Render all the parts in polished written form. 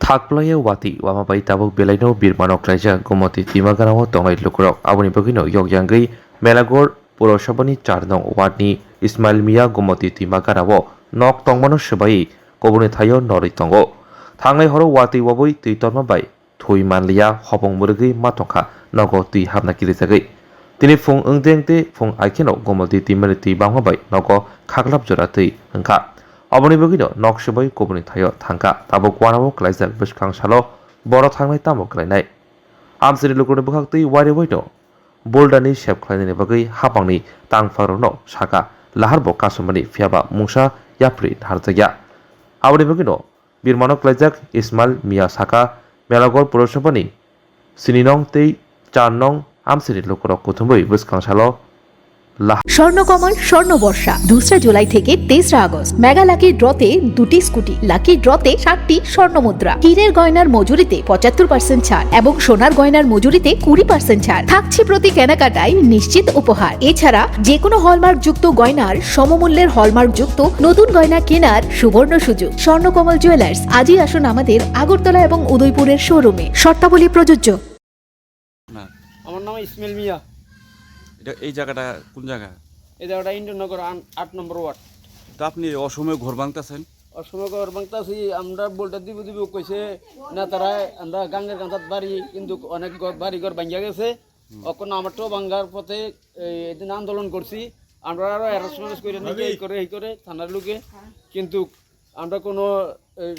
Thakplaya wati wamabai tabuk belaino birmanok raja gomoti timaganawo tongai lukurok aboni bagino yogyangai melagor purosabani 4 nong wardni Ismail Mia gomoti timaganawo nok tongmano sebai koboni thayo nori tongo thangai horo wati waboi tui tormabai thui manliya hobong murgi matokha nogo tui habna kirisagai tini phung engdengte phung aikeno gomoti timani ti bangmabai nogo khaglap jora tui hengka aboni bagino nok sebai koboni thayo thangka tabuk wanamo klaijak bwskang salo boro thangnai tamo klainai amsini lukurni bukhak tui wari boino boldani shep khlainani bagai hapangni tangfarono saka laharbo kasumani phiaba mungsa yapri harjagya aboni bagino birmanok klaijak Ismail Mia saka melagor purosabani sininong tei 4 nong amsini lukurok kuthumbai bwskang salo Swarnakamal স্বর্ণবর্ষা 2 July থেকে 23 August mega lucky ড্রতে 2টি scooty lucky ড্রতে 7টি স্বর্ণমুদ্রা হীরের গয়নার মজুরিতে 75% ছাড় এবং সোনার গয়নার মজুরিতে 20% ছাড় থাকছে প্রতি কেনাকাটায় নিশ্চিত উপহার এছাড়া যে কোনো হলমার্ক যুক্ত গয়নার সমমূল্যের হলমার্ক যুক্ত নতুন গয়না কেনার সুবর্ণ সুযোগ স্বর্ণকমল জুয়েলার্স আজই আসুন আমাদের আগরতলা এবং উদয়পুরের শোরুমে শর্তাবলী প্রযোজ্য। আমার নাম ইসমাইল মিয়া। এই জায়গাটা কোন জায়গা? এই জায়গাটা ইন্দ্রনগর 8 নম্বর ওয়ার্ড। তো আপনি অসময়ে ঘর ভাঙতেছেন? অসময় ঘর ভাঙতেছি আমরা বলতে দিব কইছে না তারা আমরা গাঙ্গের কাঁথাত বাড়ি কিন্তু অনেক বাড়ি ঘর ভাঙিয়া গেছে এখন আমারটাও ভাঙ্গার পথে এদিন আন্দোলন করছি আমরা আরও অ্যারেস্ট করে নাকি এই করে থানার লোকে কিন্তু আমরা কোনো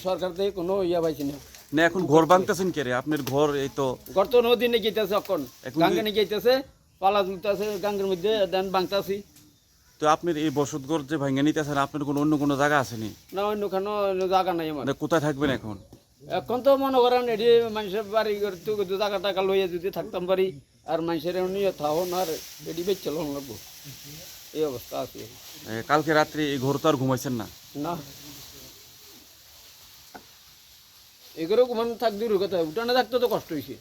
সরকার থেকে কোনো পাইছি না। না এখন ঘর ভাঙতেছেন কে রে? আপনার ঘর এই তো ঘর তো নদী নিয়ে গেতেছে এখন গাঙ্গে নিয়ে গেতেছে পালা তুলতেছে গাঙ্গের মধ্যে দেন ভাঙতাছি। তো আপনার এই বসতঘর যে ভাঙে নিতেছেন আপনার অন্য কোনো জায়গা আসেনি? না অন্যখানে জায়গা নাই আমার। কোথায় থাকবেন এখন? এখন তো মনে করেন এটি মানুষের বাড়ি তো টাকা টাকা লইয়া যদি থাকতাম পারি আর মানুষের নিয়ে থাকুন আর এটি বেচে লোন লাগবো এই অবস্থা আছে। কালকে রাত্রে এই ঘর তো আর ঘুমাইছেন না? না এগুলো ঘুমানো থাক দূর কথা উঠানে থাকতে তো কষ্ট হয়েছে।